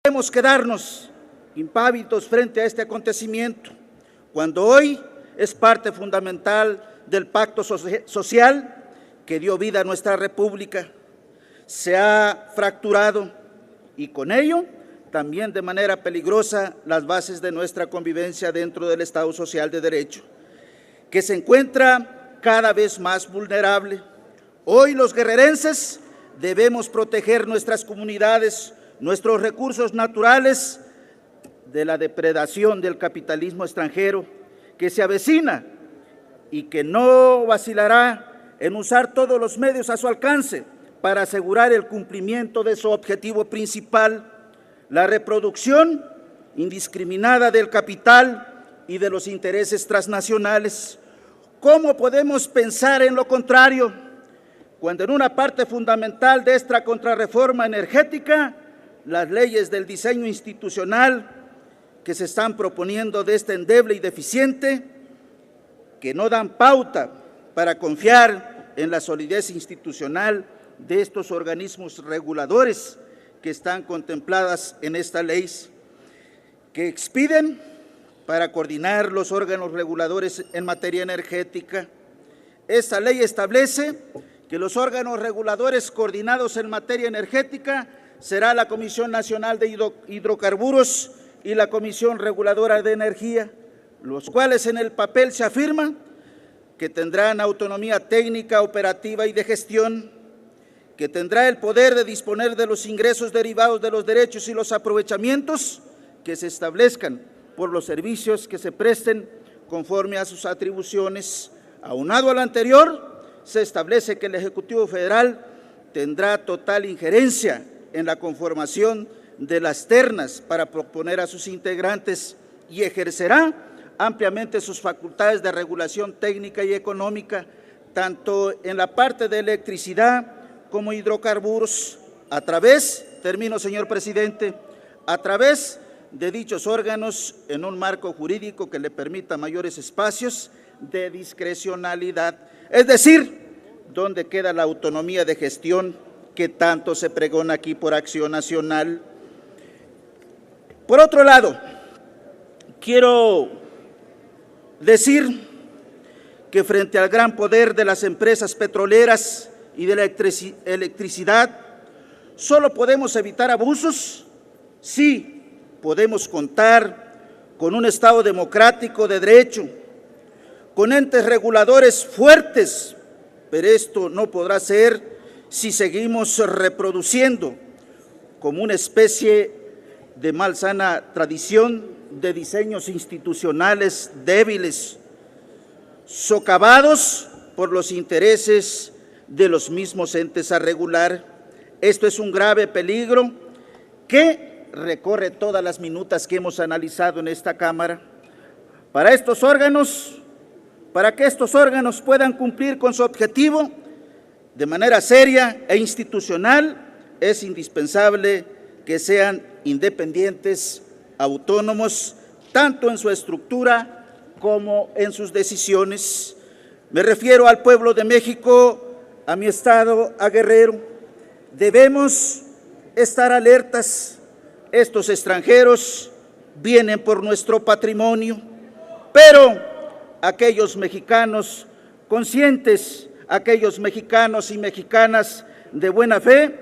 podemos quedarnos impávidos frente a este acontecimiento, cuando hoy es parte fundamental del pacto social que dio vida a nuestra República. Se ha fracturado y con ello también de manera peligrosa las bases de nuestra convivencia dentro del Estado Social de Derecho, que se encuentra cada vez más vulnerable. Hoy los guerrerenses debemos proteger nuestras comunidades, nuestros recursos naturales de la depredación del capitalismo extranjero que se avecina y que no vacilará en usar todos los medios a su alcance para asegurar el cumplimiento de su objetivo principal, la reproducción indiscriminada del capital y de los intereses transnacionales. ¿Cómo podemos pensar en lo contrario, cuando en una parte fundamental de esta contrarreforma energética, las leyes del diseño institucional que se están proponiendo de este endeble y deficiente, que no dan pauta para confiar en la solidez institucional de estos organismos reguladores que están contempladas en esta ley, que expiden para coordinar los órganos reguladores en materia energética? Esta ley establece que los órganos reguladores coordinados en materia energética será la Comisión Nacional de Hidrocarburos y la Comisión Reguladora de Energía, los cuales en el papel se afirma que tendrán autonomía técnica, operativa y de gestión, que tendrá el poder de disponer de los ingresos derivados de los derechos y los aprovechamientos que se establezcan por los servicios que se presten conforme a sus atribuciones. Aunado a lo anterior, se establece que el Ejecutivo Federal tendrá total injerencia en la conformación de las ternas para proponer a sus integrantes y ejercerá ampliamente sus facultades de regulación técnica y económica, tanto en la parte de electricidad como hidrocarburos, a través, termino señor presidente, a través de dichos órganos en un marco jurídico que le permita mayores espacios de discrecionalidad, es decir, donde queda la autonomía de gestión que tanto se pregona aquí por Acción Nacional. Por otro lado, quiero decir que frente al gran poder de las empresas petroleras y de la electricidad, ¿solo podemos evitar abusos? Sí, podemos contar con un Estado democrático de derecho, con entes reguladores fuertes, pero esto no podrá ser si seguimos reproduciendo como una especie de malsana tradición de diseños institucionales débiles, socavados por los intereses de los mismos entes a regular. Esto es un grave peligro que recorre todas las minutas que hemos analizado en esta Cámara. Para que estos órganos puedan cumplir con su objetivo de manera seria e institucional, es indispensable que sean independientes, autónomos, tanto en su estructura como en sus decisiones. Me refiero al pueblo de México, a mi estado, a Guerrero. Debemos estar alertas. Estos extranjeros vienen por nuestro patrimonio, pero aquellos mexicanos conscientes, aquellos mexicanos y mexicanas de buena fe,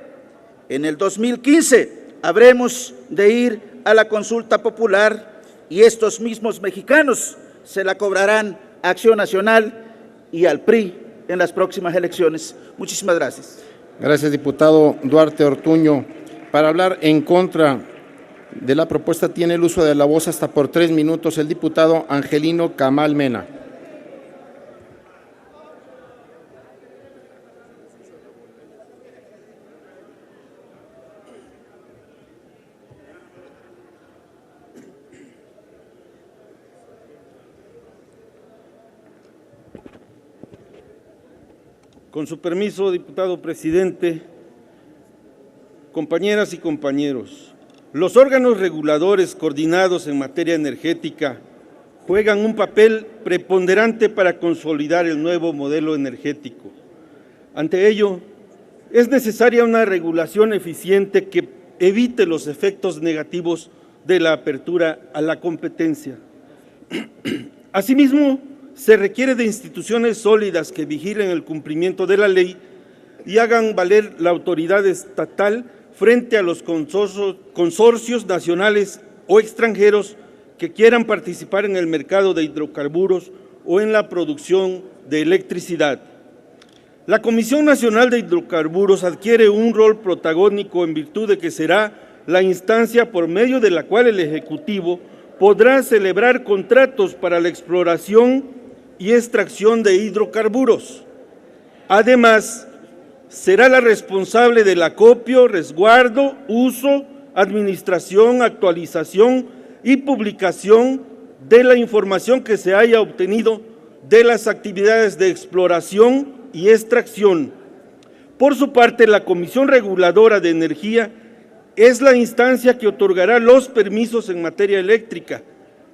en el 2015 habremos de ir a la consulta popular y estos mismos mexicanos se la cobrarán a Acción Nacional y al PRI en las próximas elecciones. Muchísimas gracias. Gracias, diputado Duarte Ortuño. Para hablar en contra de la propuesta tiene el uso de la voz hasta por 3 minutos el diputado Angelino Camal Mena. Con su permiso, diputado presidente, compañeras y compañeros, los órganos reguladores coordinados en materia energética juegan un papel preponderante para consolidar el nuevo modelo energético. Ante ello, es necesaria una regulación eficiente que evite los efectos negativos de la apertura a la competencia. Asimismo, se requiere de instituciones sólidas que vigilen el cumplimiento de la ley y hagan valer la autoridad estatal frente a los consorcios nacionales o extranjeros que quieran participar en el mercado de hidrocarburos o en la producción de electricidad. La Comisión Nacional de Hidrocarburos adquiere un rol protagónico en virtud de que será la instancia por medio de la cual el Ejecutivo podrá celebrar contratos para la exploración y extracción de hidrocarburos. Además, será la responsable del acopio, resguardo, uso, administración, actualización y publicación de la información que se haya obtenido de las actividades de exploración y extracción. Por su parte, la Comisión Reguladora de Energía es la instancia que otorgará los permisos en materia eléctrica,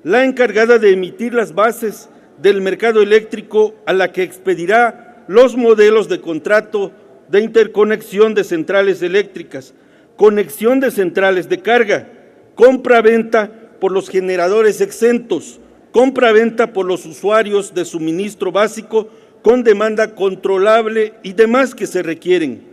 la encargada de emitir las bases del mercado eléctrico, a la que expedirá los modelos de contrato de interconexión de centrales eléctricas, conexión de centrales de carga, compra-venta por los generadores exentos, compra-venta por los usuarios de suministro básico con demanda controlable y demás que se requieren.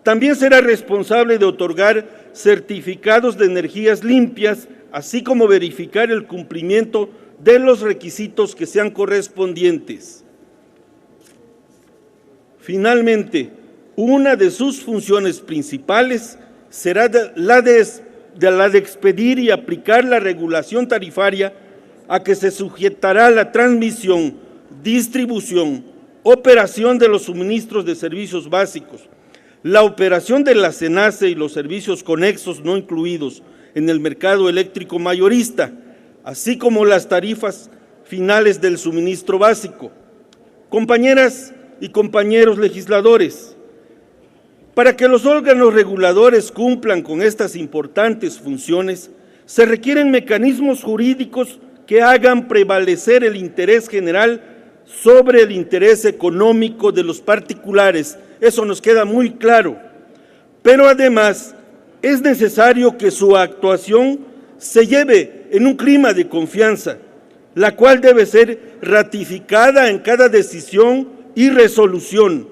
También será responsable de otorgar certificados de energías limpias, así como verificar el cumplimiento de los requisitos que sean correspondientes. Finalmente, una de sus funciones principales será la de expedir y aplicar la regulación tarifaria a que se sujetará la transmisión, distribución, operación de los suministros de servicios básicos, la operación de la SENACE y los servicios conexos no incluidos en el mercado eléctrico mayorista, así como las tarifas finales del suministro básico. Compañeras y compañeros legisladores, para que los órganos reguladores cumplan con estas importantes funciones, se requieren mecanismos jurídicos que hagan prevalecer el interés general sobre el interés económico de los particulares. Eso nos queda muy claro. Pero además es necesario que su actuación se lleve en un clima de confianza, la cual debe ser ratificada en cada decisión y resolución.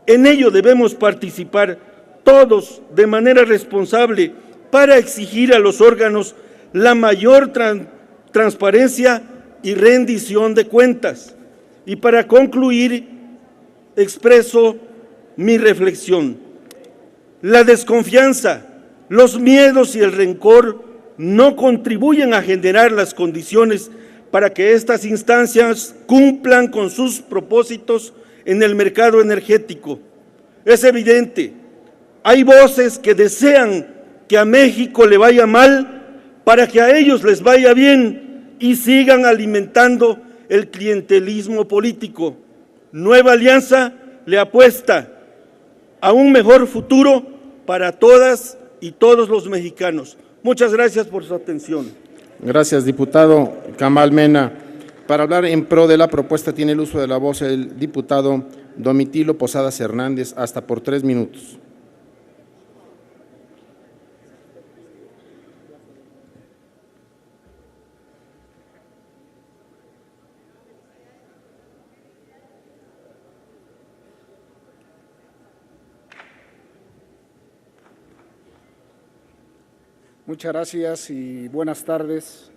En ello debemos participar todos de manera responsable para exigir a los órganos la mayor transparencia y rendición de cuentas. Y para concluir, expreso mi reflexión. La desconfianza, los miedos y el rencor no contribuyen a generar las condiciones para que estas instancias cumplan con sus propósitos en el mercado energético. Es evidente, hay voces que desean que a México le vaya mal para que a ellos les vaya bien y sigan alimentando el clientelismo político. Nueva Alianza le apuesta a un mejor futuro para todas y todos los mexicanos. Muchas gracias por su atención. Gracias, diputado Kamal Mena. Para hablar en pro de la propuesta tiene el uso de la voz el diputado Domitilo Posadas Hernández, hasta por 3 minutos. Muchas gracias y buenas tardes.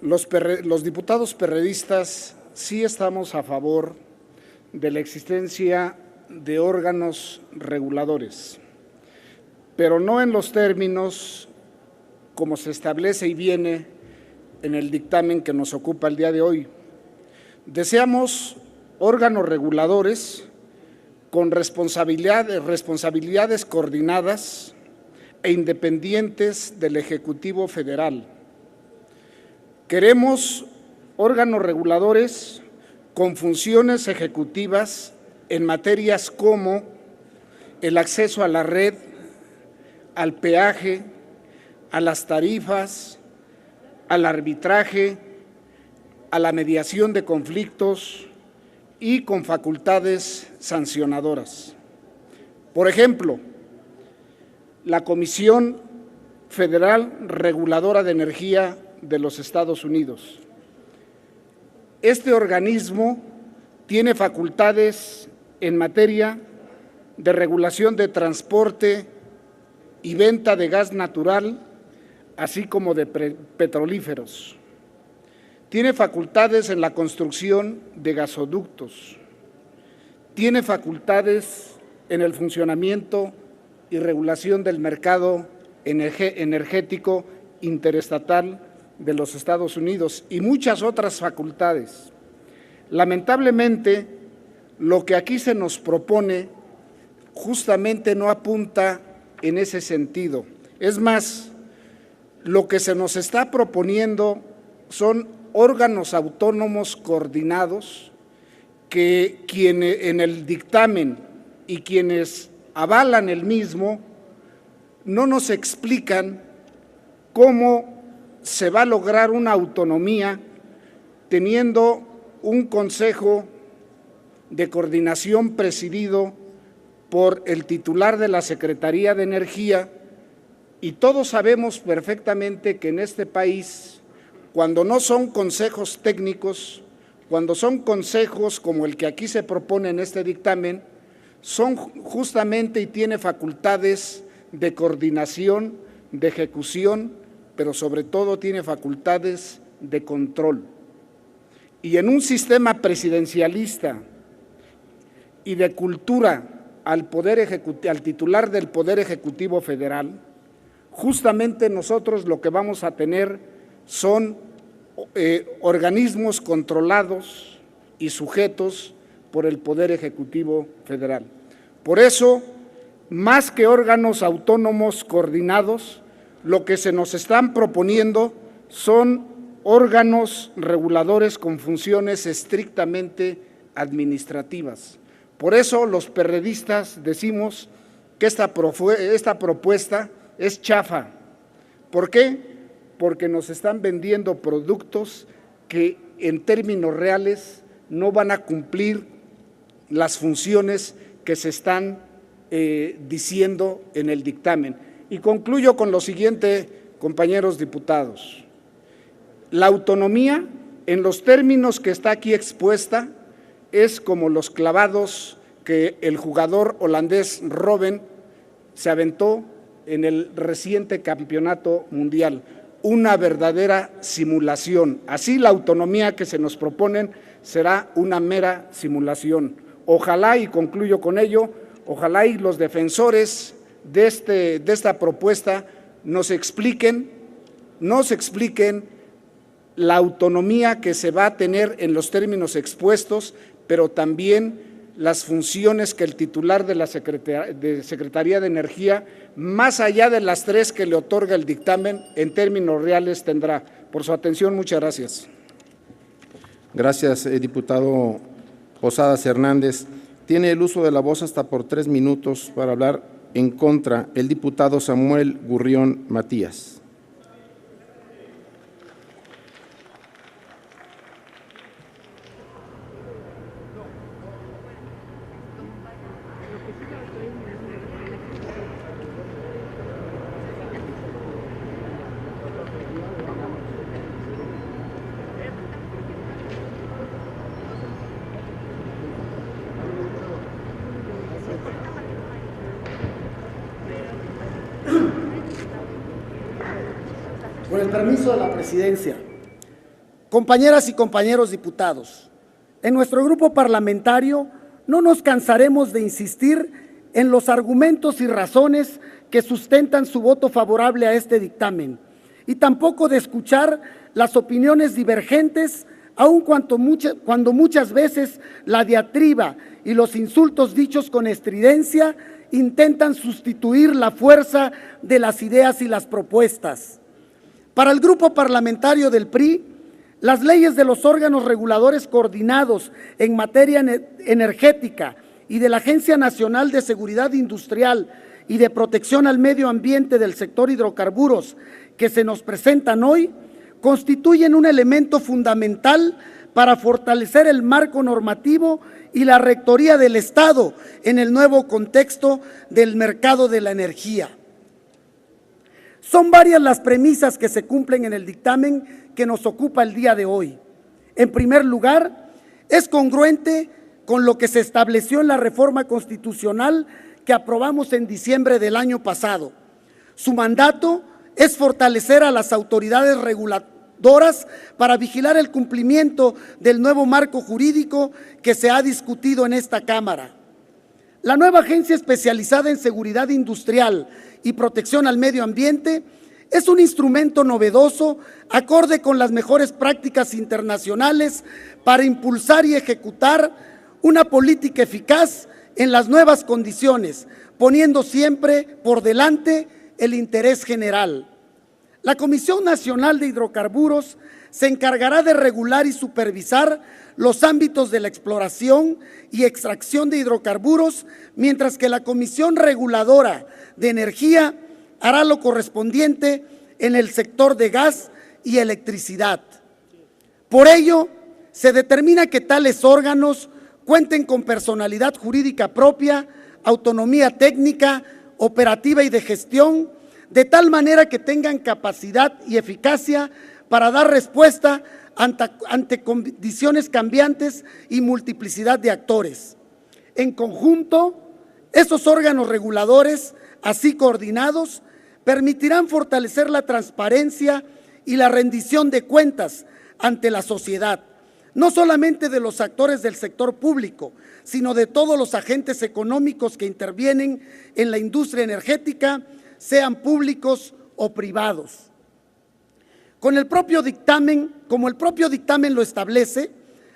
Los diputados perredistas sí estamos a favor de la existencia de órganos reguladores, pero no en los términos como se establece y viene en el dictamen que nos ocupa el día de hoy. Deseamos órganos reguladores con responsabilidades coordinadas e independientes del Ejecutivo Federal. Queremos órganos reguladores con funciones ejecutivas en materias como el acceso a la red, al peaje, a las tarifas, al arbitraje, a la mediación de conflictos y con facultades sancionadoras. Por ejemplo, la Comisión Federal Reguladora de Energía de los Estados Unidos. Este organismo tiene facultades en materia de regulación de transporte y venta de gas natural, así como de petrolíferos. Tiene facultades en la construcción de gasoductos. Tiene facultades en el funcionamiento y regulación del mercado energético interestatal de los Estados Unidos y muchas otras facultades. Lamentablemente, lo que aquí se nos propone justamente no apunta en ese sentido. Es más, lo que se nos está proponiendo son órganos autónomos coordinados que quienes en el dictamen y quienes avalan el mismo no nos explican cómo se va a lograr una autonomía teniendo un consejo de coordinación presidido por el titular de la Secretaría de Energía, y todos sabemos perfectamente que en este país, cuando no son consejos técnicos, cuando son consejos como el que aquí se propone en este dictamen, son justamente y tiene facultades de coordinación, de ejecución, pero sobre todo tiene facultades de control. Y en un sistema presidencialista y de cultura al titular del Poder Ejecutivo Federal, justamente nosotros lo que vamos a tener son organismos controlados y sujetos por el Poder Ejecutivo Federal. Por eso, más que órganos autónomos coordinados, lo que se nos están proponiendo son órganos reguladores con funciones estrictamente administrativas. Por eso los perredistas decimos que esta propuesta es chafa. ¿Por qué? Porque nos están vendiendo productos que en términos reales no van a cumplir las funciones que se están diciendo en el dictamen. Y concluyo con lo siguiente, compañeros diputados. La autonomía, en los términos que está aquí expuesta, es como los clavados que el jugador holandés Robben se aventó en el reciente campeonato mundial, una verdadera simulación. Así la autonomía que se nos proponen será una mera simulación. Ojalá, y concluyo con ello, ojalá y los defensores de esta propuesta nos expliquen la autonomía que se va a tener en los términos expuestos, pero también las funciones que el titular de la Secretaría de Energía, más allá de las 3 que le otorga el dictamen, en términos reales tendrá. Por su atención, muchas gracias. Gracias, diputado Posadas Hernández. Tiene el uso de la voz hasta por 3 minutos para hablar en contra el diputado Samuel Gurrión Matías. Con el permiso de la presidencia, compañeras y compañeros diputados, en nuestro grupo parlamentario no nos cansaremos de insistir en los argumentos y razones que sustentan su voto favorable a este dictamen, y tampoco de escuchar las opiniones divergentes, aun cuando muchas veces la diatriba y los insultos dichos con estridencia intentan sustituir la fuerza de las ideas y las propuestas. Para el grupo parlamentario del PRI, las leyes de los órganos reguladores coordinados en materia energética y de la Agencia Nacional de Seguridad Industrial y de Protección al Medio Ambiente del sector hidrocarburos que se nos presentan hoy, constituyen un elemento fundamental para fortalecer el marco normativo y la rectoría del Estado en el nuevo contexto del mercado de la energía. Son varias las premisas que se cumplen en el dictamen que nos ocupa el día de hoy. En primer lugar, es congruente con lo que se estableció en la reforma constitucional que aprobamos en diciembre del año pasado. Su mandato es fortalecer a las autoridades reguladoras para vigilar el cumplimiento del nuevo marco jurídico que se ha discutido en esta Cámara. La nueva agencia especializada en seguridad industrial y protección al medio ambiente es un instrumento novedoso, acorde con las mejores prácticas internacionales para impulsar y ejecutar una política eficaz en las nuevas condiciones, poniendo siempre por delante el interés general. La Comisión Nacional de Hidrocarburos se encargará de regular y supervisar los ámbitos de la exploración y extracción de hidrocarburos, mientras que la Comisión Reguladora de Energía hará lo correspondiente en el sector de gas y electricidad. Por ello, se determina que tales órganos cuenten con personalidad jurídica propia, autonomía técnica, operativa y de gestión, de tal manera que tengan capacidad y eficacia para dar respuesta ante condiciones cambiantes y multiplicidad de actores. En conjunto, esos órganos reguladores, así coordinados, permitirán fortalecer la transparencia y la rendición de cuentas ante la sociedad, no solamente de los actores del sector público, sino de todos los agentes económicos que intervienen en la industria energética, sean públicos o privados. Como el propio dictamen lo establece,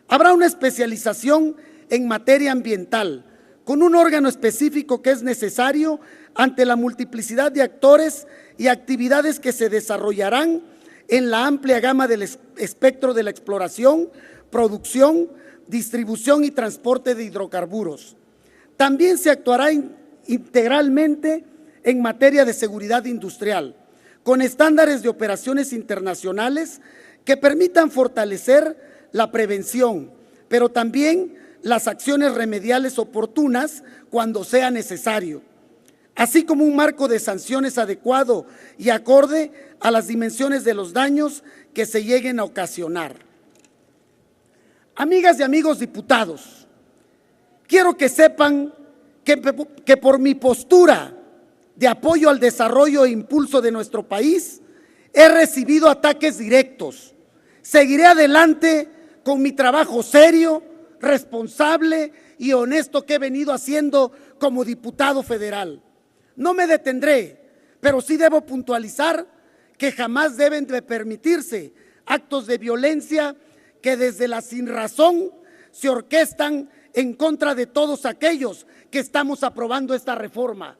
habrá una especialización en materia ambiental, con un órgano específico que es necesario ante la multiplicidad de actores y actividades que se desarrollarán en la amplia gama del espectro de la exploración, producción, distribución y transporte de hidrocarburos. También se actuará integralmente en materia de seguridad industrial, con estándares de operaciones internacionales que permitan fortalecer la prevención, pero también las acciones remediales oportunas cuando sea necesario, así como un marco de sanciones adecuado y acorde a las dimensiones de los daños que se lleguen a ocasionar. Amigas y amigos diputados, quiero que sepan que por mi postura de apoyo al desarrollo e impulso de nuestro país, he recibido ataques directos. Seguiré adelante con mi trabajo serio, responsable y honesto que he venido haciendo como diputado federal. No me detendré, pero sí debo puntualizar que jamás deben de permitirse actos de violencia que desde la sinrazón se orquestan en contra de todos aquellos que estamos aprobando esta reforma.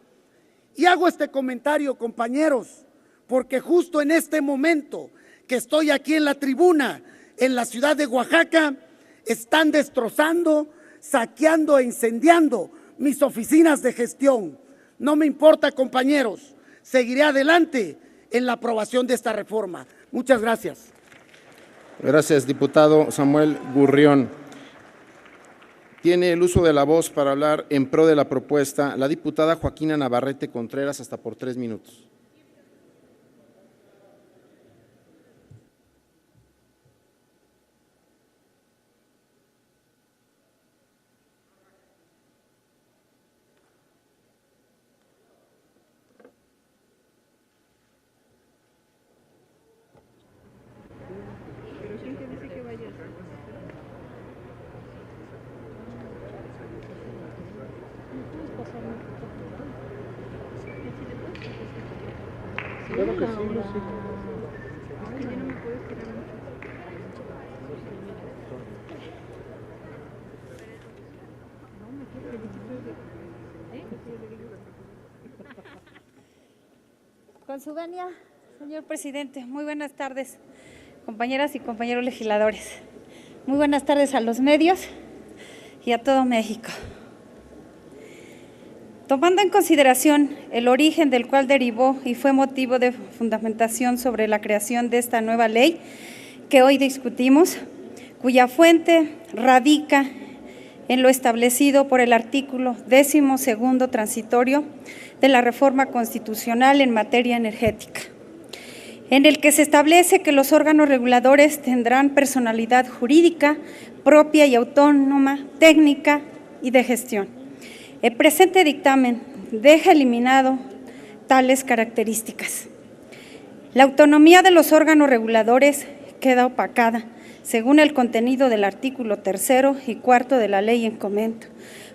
Y hago este comentario, compañeros, porque justo en este momento que estoy aquí en la tribuna, en la ciudad de Oaxaca, están destrozando, saqueando e incendiando mis oficinas de gestión. No me importa, compañeros, seguiré adelante en la aprobación de esta reforma. Muchas gracias. Gracias, diputado Samuel Gurrión. Tiene el uso de la voz para hablar en pro de la propuesta la diputada Joaquina Navarrete Contreras, hasta por 3 minutos. Con su venia, señor presidente, muy buenas tardes, compañeras y compañeros legisladores. Muy buenas tardes a los medios y a todo México. Tomando en consideración el origen del cual derivó y fue motivo de fundamentación sobre la creación de esta nueva ley que hoy discutimos, cuya fuente radica en lo establecido por el artículo 12º transitorio de la reforma constitucional en materia energética, en el que se establece que los órganos reguladores tendrán personalidad jurídica propia y autónoma, técnica y de gestión. El presente dictamen deja eliminado tales características. La autonomía de los órganos reguladores queda opacada, según el contenido del artículo 3º y 4º de la ley en comento,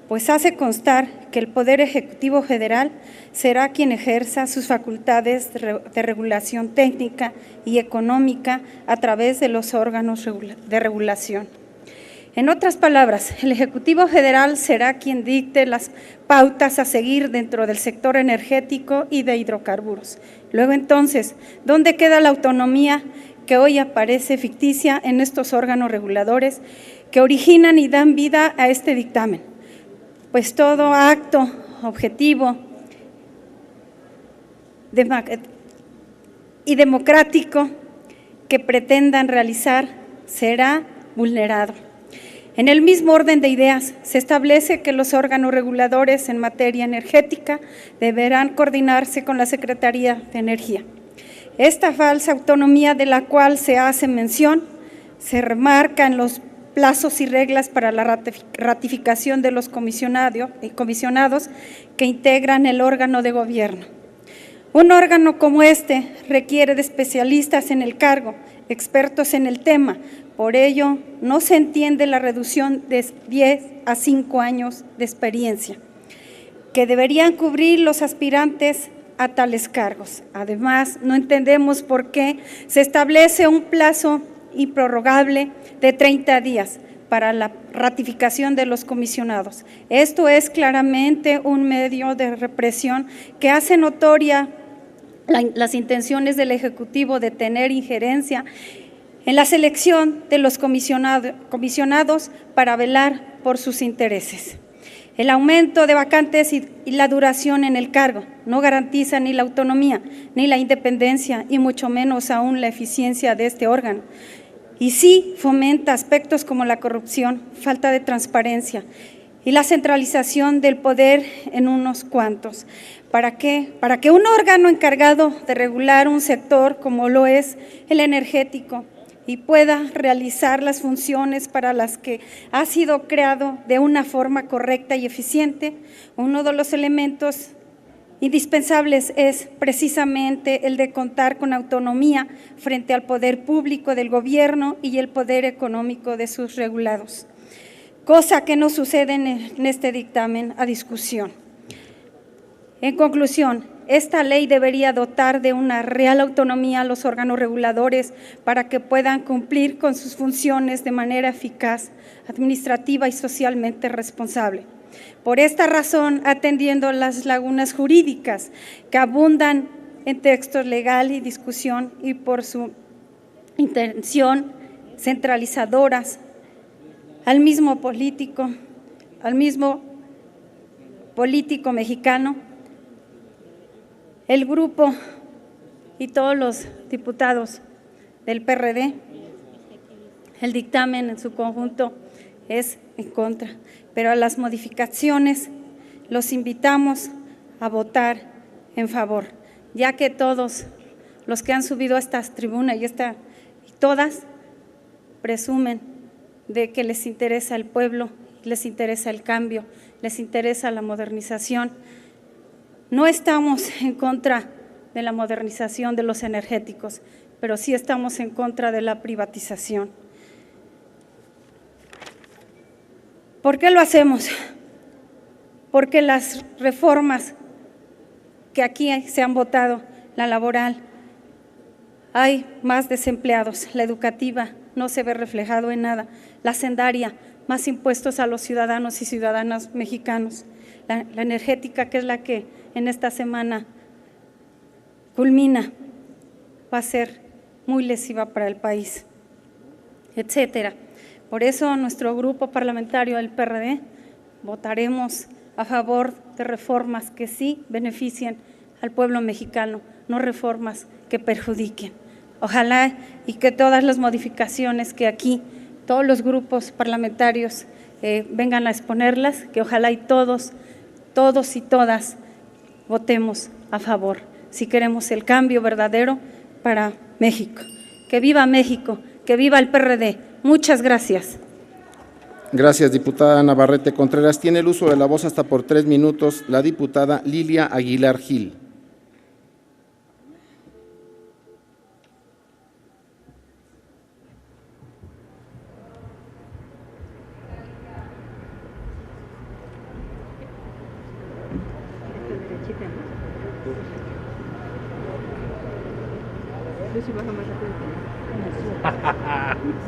pues hace constar que el Poder Ejecutivo Federal será quien ejerza sus facultades de regulación técnica y económica a través de los órganos de regulación. En otras palabras, el Ejecutivo Federal será quien dicte las pautas a seguir dentro del sector energético y de hidrocarburos. Luego, entonces, ¿dónde queda la autonomía que hoy aparece ficticia en estos órganos reguladores que originan y dan vida a este dictamen? Pues todo acto objetivo y democrático que pretendan realizar será vulnerado. En el mismo orden de ideas, se establece que los órganos reguladores en materia energética deberán coordinarse con la Secretaría de Energía. Esta falsa autonomía de la cual se hace mención se remarca en los plazos y reglas para la ratificación de los comisionados que integran el órgano de gobierno. Un órgano como este requiere de especialistas en el cargo, expertos en el tema. Por ello, no se entiende la reducción de 10 a 5 años de experiencia que deberían cubrir los aspirantes a tales cargos. Además, no entendemos por qué se establece un plazo improrrogable de 30 días para la ratificación de los comisionados. Esto es claramente un medio de represión que hace notoria las intenciones del Ejecutivo de tener injerencia en la selección de los comisionados para velar por sus intereses. El aumento de vacantes y la duración en el cargo no garantiza ni la autonomía, ni la independencia, y mucho menos aún la eficiencia de este órgano. Y sí fomenta aspectos como la corrupción, falta de transparencia y la centralización del poder en unos cuantos. ¿Para qué? Para que un órgano encargado de regular un sector como lo es el energético y pueda realizar las funciones para las que ha sido creado de una forma correcta y eficiente, uno de los elementos indispensables es precisamente el de contar con autonomía frente al poder público del gobierno y el poder económico de sus regulados, cosa que no sucede en este dictamen a discusión. En conclusión, esta ley debería dotar de una real autonomía a los órganos reguladores para que puedan cumplir con sus funciones de manera eficaz, administrativa y socialmente responsable. Por esta razón, atendiendo las lagunas jurídicas que abundan en textos legal y discusión y por su intención centralizadoras al mismo político mexicano, el grupo y todos los diputados del PRD, el dictamen en su conjunto es en contra, pero a las modificaciones los invitamos a votar en favor, ya que todos los que han subido a esta tribuna y todas presumen de que les interesa el pueblo, les interesa el cambio, les interesa la modernización. No estamos en contra de la modernización de los energéticos, pero sí estamos en contra de la privatización. ¿Por qué lo hacemos? Porque las reformas que aquí se han votado, la laboral, hay más desempleados, la educativa no se ve reflejado en nada, la hacendaria, más impuestos a los ciudadanos y ciudadanas mexicanos, la energética, que es la que en esta semana culmina, va a ser muy lesiva para el país, etcétera. Por eso nuestro grupo parlamentario del PRD votaremos a favor de reformas que sí beneficien al pueblo mexicano, no reformas que perjudiquen. Ojalá y que todas las modificaciones que aquí todos los grupos parlamentarios vengan a exponerlas, que ojalá y todos y todas votemos a favor, si queremos el cambio verdadero para México. ¡Que viva México! ¡Que viva el PRD! Muchas gracias. Gracias, diputada Navarrete Contreras. Tiene el uso de la voz hasta por 3 minutos la diputada Lilia Aguilar Gil.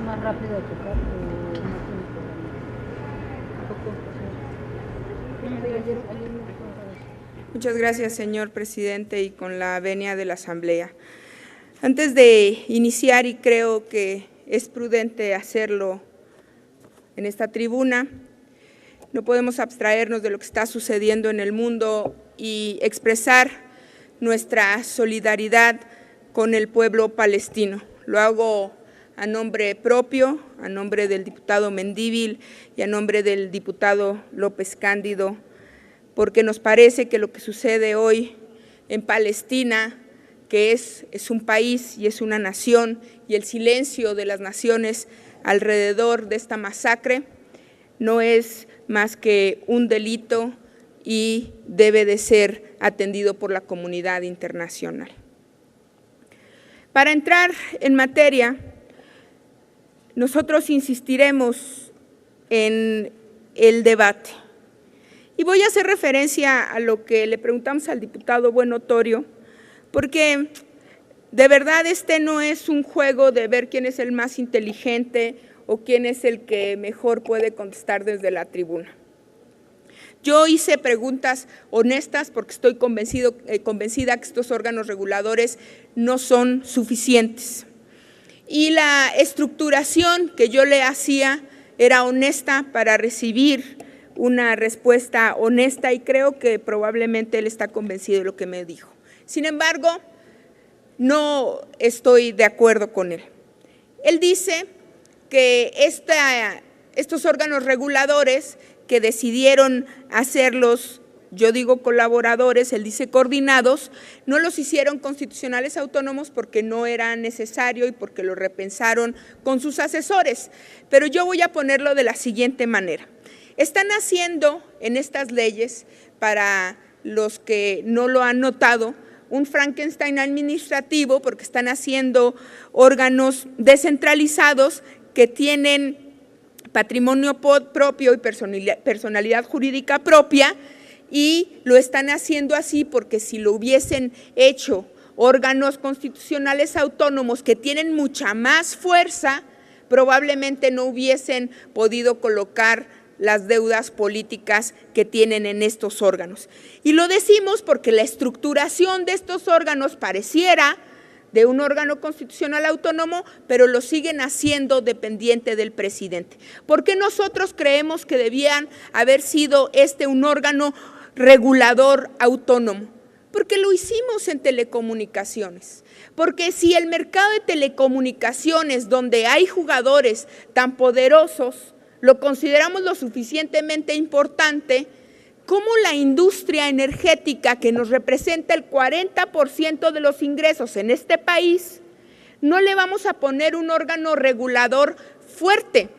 Más rápido tocar Muchas gracias, señor presidente, y con la venia de la Asamblea. Antes de iniciar, y creo que es prudente hacerlo en esta tribuna, no podemos abstraernos de lo que está sucediendo en el mundo y expresar nuestra solidaridad con el pueblo palestino. Lo hago a nombre propio, a nombre del diputado Mendívil y a nombre del diputado López Cándido, porque nos parece que lo que sucede hoy en Palestina, que es un país y es una nación, y el silencio de las naciones alrededor de esta masacre, no es más que un delito y debe de ser atendido por la comunidad internacional. Para entrar en materia, nosotros insistiremos en el debate. Y voy a hacer referencia a lo que le preguntamos al diputado Buenotorio, porque de verdad este no es un juego de ver quién es el más inteligente o quién es el que mejor puede contestar desde la tribuna. Yo hice preguntas honestas porque estoy convencida que estos órganos reguladores no son suficientes. Y la estructuración que yo le hacía era honesta para recibir una respuesta honesta, y creo que probablemente él está convencido de lo que me dijo. Sin embargo, no estoy de acuerdo con él. Él dice que estos órganos reguladores que decidieron hacerlos, yo digo colaboradores, él dice coordinados, no los hicieron constitucionales autónomos porque no era necesario y porque lo repensaron con sus asesores. Pero yo voy a ponerlo de la siguiente manera. Están haciendo en estas leyes, para los que no lo han notado, un Frankenstein administrativo, porque están haciendo órganos descentralizados que tienen patrimonio propio y personalidad jurídica propia, y lo están haciendo así porque si lo hubiesen hecho órganos constitucionales autónomos que tienen mucha más fuerza, probablemente no hubiesen podido colocar las deudas políticas que tienen en estos órganos. Y lo decimos porque la estructuración de estos órganos pareciera de un órgano constitucional autónomo, pero lo siguen haciendo dependiente del presidente. ¿Por qué nosotros creemos que debían haber sido un órgano regulador autónomo? Porque lo hicimos en telecomunicaciones. Porque si el mercado de telecomunicaciones, donde hay jugadores tan poderosos, lo consideramos lo suficientemente importante, ¿cómo la industria energética, que nos representa el 40% de los ingresos en este país, no le vamos a poner un órgano regulador fuerte?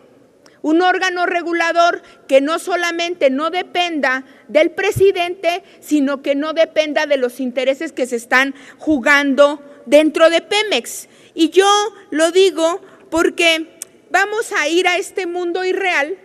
Un órgano regulador que no solamente no dependa del presidente, sino que no dependa de los intereses que se están jugando dentro de Pemex. Y yo lo digo porque vamos a ir a este mundo irreal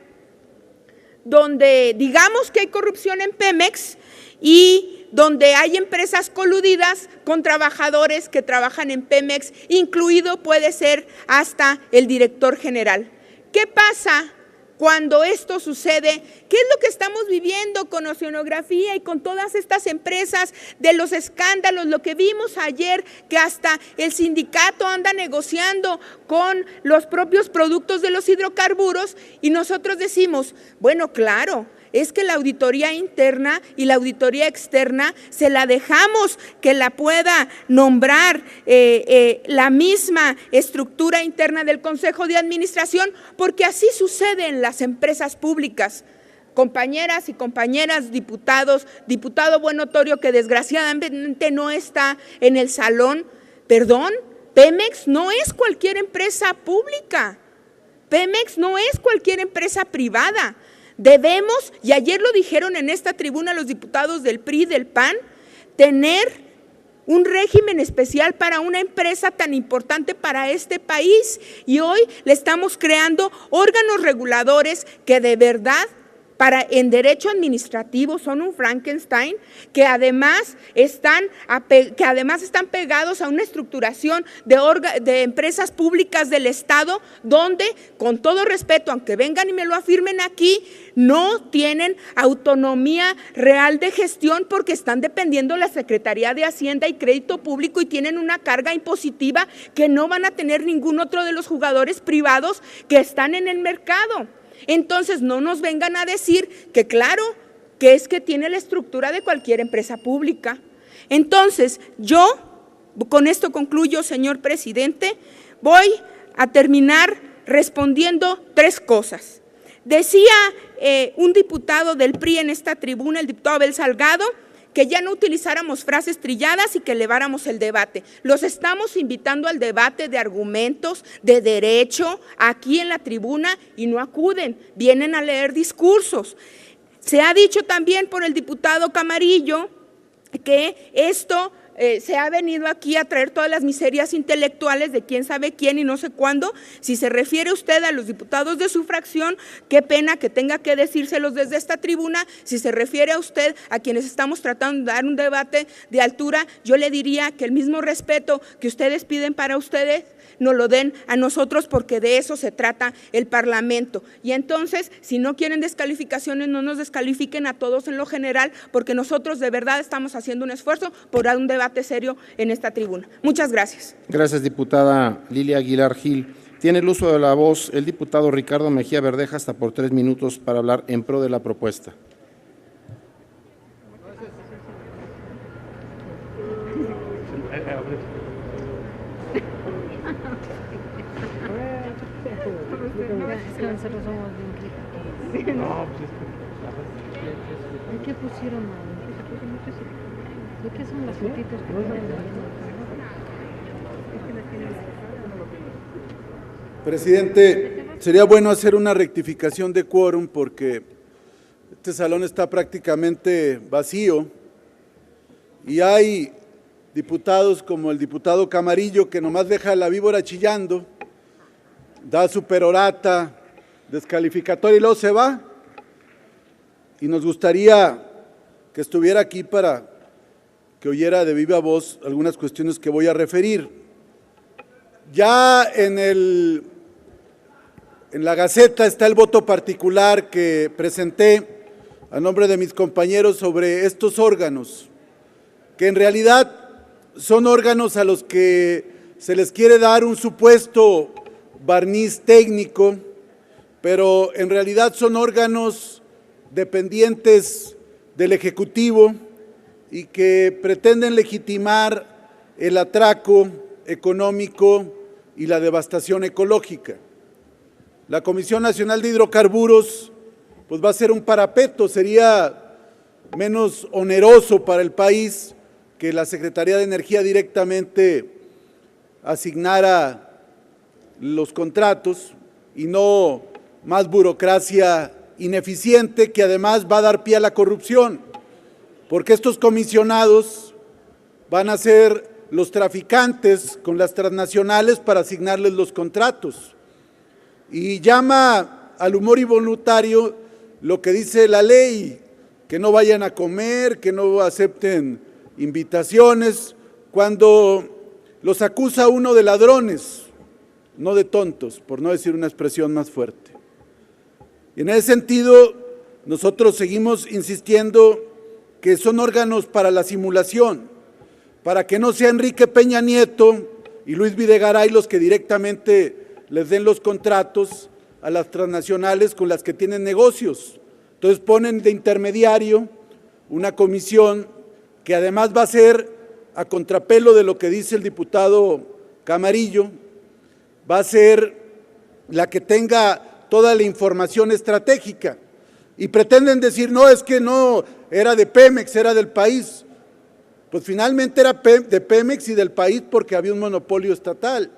donde digamos que hay corrupción en Pemex y donde hay empresas coludidas con trabajadores que trabajan en Pemex, incluido puede ser hasta el director general. ¿Qué pasa cuando esto sucede? ¿Qué es lo que estamos viviendo con Oceanografía y con todas estas empresas de los escándalos? Lo que vimos ayer, que hasta el sindicato anda negociando con los propios productos de los hidrocarburos, y nosotros decimos, bueno, claro, es que la auditoría interna y la auditoría externa se la dejamos que la pueda nombrar la misma estructura interna del Consejo de Administración, porque así sucede en las empresas públicas. Compañeras y compañeras diputados, diputado Buenotorio, que desgraciadamente no está en el salón, perdón, Pemex no es cualquier empresa pública, Pemex no es cualquier empresa privada. Debemos, y ayer lo dijeron en esta tribuna los diputados del PRI y del PAN, tener un régimen especial para una empresa tan importante para este país. Y hoy le estamos creando órganos reguladores que de verdad en derecho administrativo son un Frankenstein, que además están pegados a una estructuración de empresas públicas del Estado, donde, con todo respeto, aunque vengan y me lo afirmen aquí, no tienen autonomía real de gestión, porque están dependiendo de la Secretaría de Hacienda y Crédito Público y tienen una carga impositiva que no van a tener ningún otro de los jugadores privados que están en el mercado. Entonces, no nos vengan a decir que claro, que es que tiene la estructura de cualquier empresa pública. Entonces, yo, con esto concluyo, señor presidente, voy a terminar respondiendo 3 cosas. Decía un diputado del PRI en esta tribuna, el diputado Abel Salgado, que ya no utilizáramos frases trilladas y que eleváramos el debate. Los estamos invitando al debate de argumentos, de derecho, aquí en la tribuna, y no acuden, vienen a leer discursos. Se ha dicho también por el diputado Camarillo que esto se ha venido aquí a traer todas las miserias intelectuales de quién sabe quién y no sé cuándo. Si se refiere usted a los diputados de su fracción, qué pena que tenga que decírselos desde esta tribuna. Si se refiere a usted, a quienes estamos tratando de dar un debate de altura, yo le diría que el mismo respeto que ustedes piden para ustedes, nos lo den a nosotros, porque de eso se trata el Parlamento. Y entonces, si no quieren descalificaciones, no nos descalifiquen a todos en lo general, porque nosotros de verdad estamos haciendo un esfuerzo por dar un debate serio en esta tribuna. Muchas gracias. Gracias, diputada Lilia Aguilar Gil. Tiene el uso de la voz el diputado Ricardo Mejía Verdeja, hasta por 3 minutos, para hablar en pro de la propuesta. Nosotros somos bien no, pues ¿de qué pusieron? ¿De qué son las fotitos que ponen? Presidente, sería bueno hacer una rectificación de quórum, porque este salón está prácticamente vacío y hay diputados como el diputado Camarillo, que nomás deja la víbora chillando, da su perorata descalificatoria y luego se va. Y nos gustaría que estuviera aquí para que oyera de viva voz algunas cuestiones que voy a referir. Ya en la Gaceta está el voto particular que presenté a nombre de mis compañeros sobre estos órganos, que en realidad son órganos a los que se les quiere dar un supuesto barniz técnico, pero en realidad son órganos dependientes del Ejecutivo y que pretenden legitimar el atraco económico y la devastación ecológica. La Comisión Nacional de Hidrocarburos pues va a ser un parapeto, sería menos oneroso para el país que la Secretaría de Energía directamente asignara los contratos y no más burocracia ineficiente, que además va a dar pie a la corrupción, porque estos comisionados van a ser los traficantes con las transnacionales para asignarles los contratos. Y llama al humor involuntario lo que dice la ley, que no vayan a comer, que no acepten invitaciones, cuando los acusa uno de ladrones, no de tontos, por no decir una expresión más fuerte. Y en ese sentido, nosotros seguimos insistiendo que son órganos para la simulación, para que no sea Enrique Peña Nieto y Luis Videgaray los que directamente les den los contratos a las transnacionales con las que tienen negocios, Entonces ponen de intermediario una comisión que además va a ser, a contrapelo de lo que dice el diputado Camarillo, va a ser la que tenga toda la información estratégica. Y pretenden decir, no, es que no era de Pemex, era del país. Pues finalmente era de Pemex y del país porque había un monopolio estatal.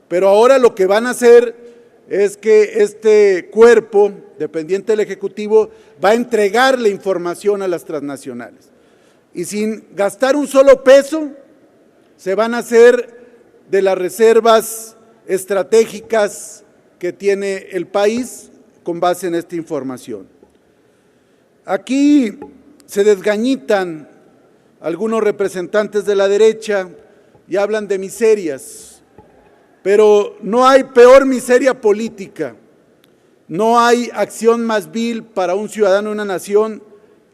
Pero ahora lo que van a hacer es que este cuerpo dependiente del Ejecutivo va a entregar la información a las transnacionales. Y sin gastar un solo peso, se van a hacer de las reservas estratégicas que tiene el país con base en esta información. Aquí se desgañitan algunos representantes de la derecha y hablan de miserias, pero no hay peor miseria política, no hay acción más vil para un ciudadano de una nación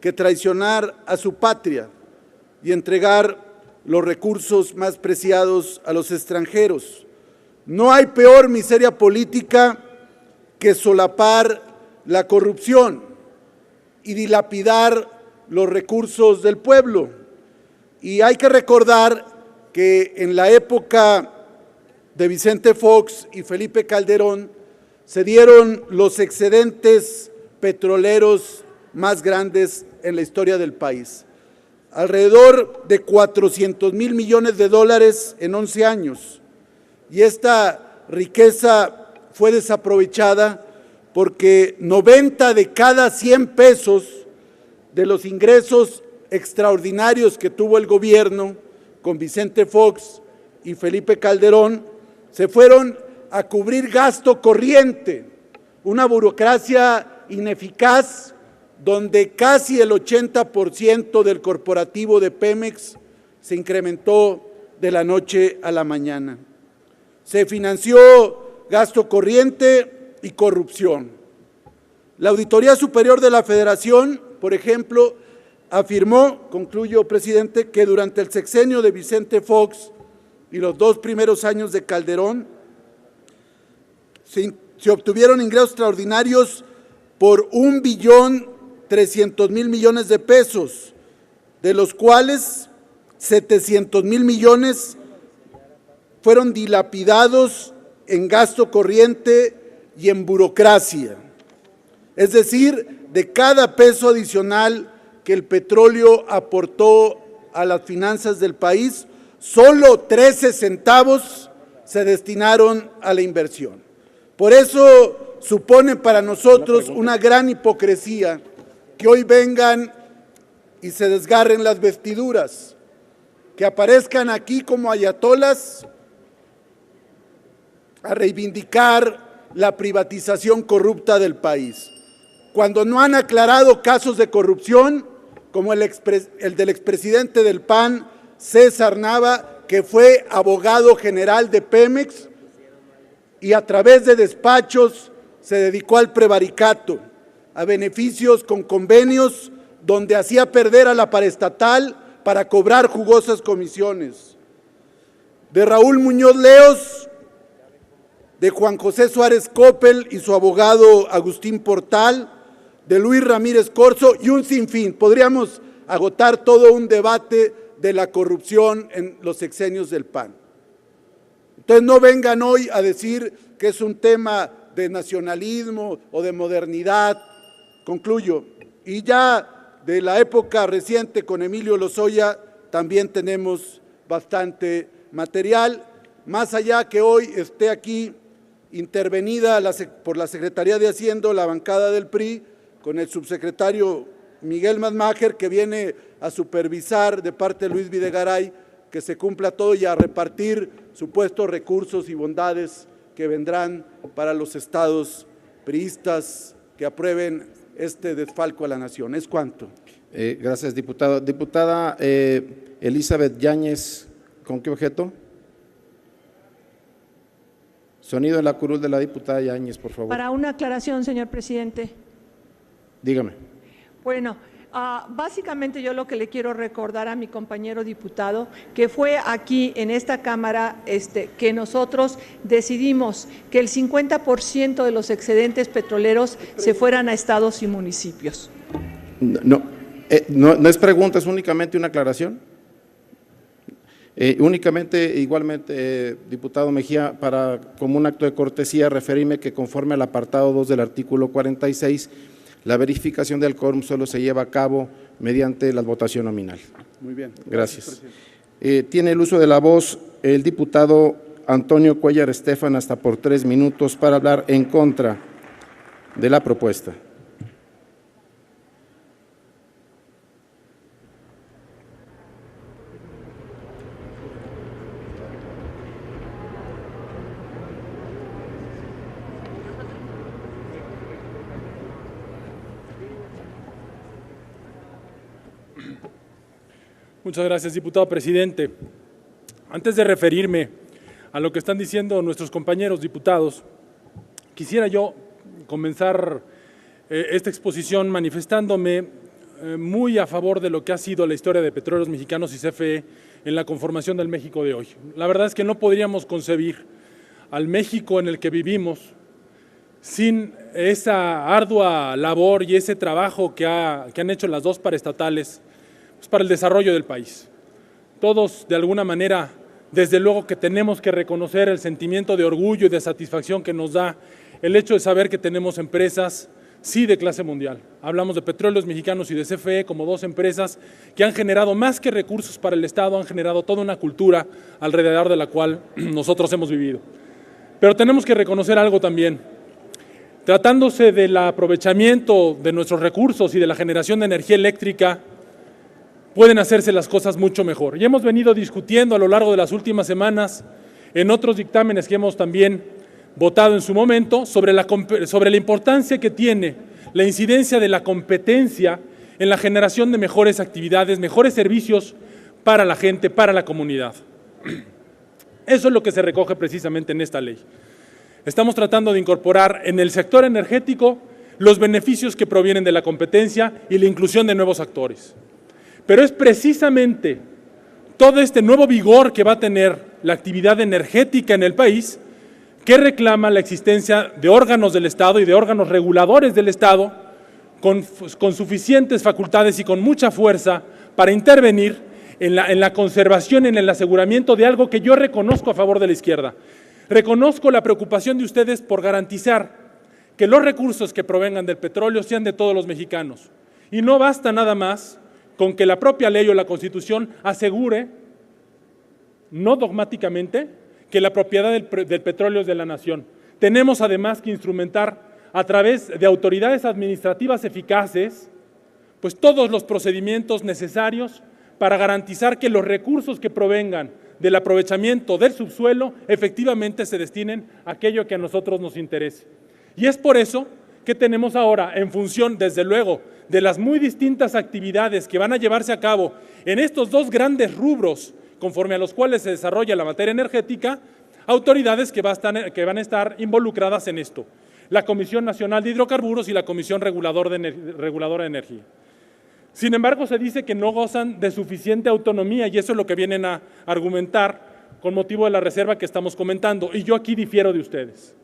que traicionar a su patria y entregar los recursos más preciados a los extranjeros. No hay peor miseria política que solapar la corrupción y dilapidar los recursos del pueblo. Y hay que recordar que en la época de Vicente Fox y Felipe Calderón se dieron los excedentes petroleros más grandes en la historia del país. Alrededor de 400,000 millones de dólares en 11 años. Y esta riqueza fue desaprovechada porque 90 de cada 100 pesos de los ingresos extraordinarios que tuvo el gobierno con Vicente Fox y Felipe Calderón se fueron a cubrir gasto corriente, una burocracia ineficaz donde casi el 80% del corporativo de Pemex se incrementó de la noche a la mañana. Se financió gasto corriente y corrupción. La Auditoría Superior de la Federación, por ejemplo, afirmó, concluyo, presidente, que durante el sexenio de Vicente Fox y los 2 primeros años de Calderón se obtuvieron ingresos extraordinarios por 1,3 billion millones de pesos, de los cuales 700,000 millones fueron dilapidados en gasto corriente y en burocracia. Es decir, de cada peso adicional que el petróleo aportó a las finanzas del país, solo 13 centavos se destinaron a la inversión. Por eso supone para nosotros una gran hipocresía que hoy vengan y se desgarren las vestiduras, que aparezcan aquí como ayatolas a reivindicar la privatización corrupta del país, cuando no han aclarado casos de corrupción como el del expresidente del PAN, César Nava, que fue abogado general de Pemex y a través de despachos se dedicó al prevaricato, a beneficios con convenios donde hacía perder a la paraestatal para cobrar jugosas comisiones. De Raúl Muñoz Leos, de Juan José Suárez Coppel y su abogado Agustín Portal, de Luis Ramírez Corzo y un sinfín. Podríamos agotar todo un debate de la corrupción en los sexenios del PAN. Entonces no vengan hoy a decir que es un tema de nacionalismo o de modernidad. Concluyo. Y ya de la época reciente con Emilio Lozoya también tenemos bastante material, más allá que hoy esté aquí intervenida por la Secretaría de Hacienda, la bancada del PRI, con el subsecretario Miguel Masmacher, que viene a supervisar de parte de Luis Videgaray que se cumpla todo y a repartir supuestos recursos y bondades que vendrán para los estados priistas que aprueben este desfalco a la nación. ¿Es cuánto? Gracias, diputado. Diputada Elizabeth Yáñez, ¿con qué objeto? Sonido en la curul de la diputada Yáñez, por favor. Para una aclaración, señor presidente. Dígame. Bueno, Básicamente yo lo que le quiero recordar a mi compañero diputado, que fue aquí en esta Cámara que nosotros decidimos que el 50% de los excedentes petroleros se fueran a estados y municipios. No es pregunta, es únicamente una aclaración. Igualmente, diputado Mejía, como un acto de cortesía, referirme que conforme al apartado 2 del artículo 46, la verificación del quórum solo se lleva a cabo mediante la votación nominal. Muy bien. Gracias. Tiene el uso de la voz el diputado Antonio Cuellar Estefan hasta por 3 minutos para hablar en contra de la propuesta. Muchas gracias, diputado presidente. Antes de referirme a lo que están diciendo nuestros compañeros diputados, quisiera yo comenzar esta exposición manifestándome muy a favor de lo que ha sido la historia de Petróleos Mexicanos y CFE en la conformación del México de hoy. La verdad es que no podríamos concebir al México en el que vivimos sin esa ardua labor y ese trabajo que han hecho las dos paraestatales para el desarrollo del país. Todos, de alguna manera, desde luego que tenemos que reconocer el sentimiento de orgullo y de satisfacción que nos da el hecho de saber que tenemos empresas, sí, de clase mundial. Hablamos de Petróleos Mexicanos y de CFE como dos empresas que han generado más que recursos para el Estado, han generado toda una cultura alrededor de la cual nosotros hemos vivido. Pero tenemos que reconocer algo también. Tratándose del aprovechamiento de nuestros recursos y de la generación de energía eléctrica, pueden hacerse las cosas mucho mejor. Y hemos venido discutiendo a lo largo de las últimas semanas, en otros dictámenes que hemos también votado en su momento, sobre la importancia que tiene la incidencia de la competencia en la generación de mejores actividades, mejores servicios para la gente, para la comunidad. Eso es lo que se recoge precisamente en esta ley. Estamos tratando de incorporar en el sector energético los beneficios que provienen de la competencia y la inclusión de nuevos actores. Pero es precisamente todo este nuevo vigor que va a tener la actividad energética en el país que reclama la existencia de órganos del Estado y de órganos reguladores del Estado con suficientes facultades y con mucha fuerza para intervenir en la conservación, en el aseguramiento de algo que yo reconozco a favor de la izquierda. Reconozco la preocupación de ustedes por garantizar que los recursos que provengan del petróleo sean de todos los mexicanos. Y no basta nada más con que la propia ley o la Constitución asegure, no dogmáticamente, que la propiedad del petróleo es de la nación. Tenemos además que instrumentar a través de autoridades administrativas eficaces, pues todos los procedimientos necesarios para garantizar que los recursos que provengan del aprovechamiento del subsuelo efectivamente se destinen a aquello que a nosotros nos interese. Y es por eso que tenemos ahora, en función, desde luego, de las muy distintas actividades que van a llevarse a cabo en estos dos grandes rubros conforme a los cuales se desarrolla la materia energética, autoridades que van a estar involucradas en esto. La Comisión Nacional de Hidrocarburos y la Comisión Reguladora de Energía. Sin embargo, se dice que no gozan de suficiente autonomía y eso es lo que vienen a argumentar con motivo de la reserva que estamos comentando. Y yo aquí difiero de ustedes.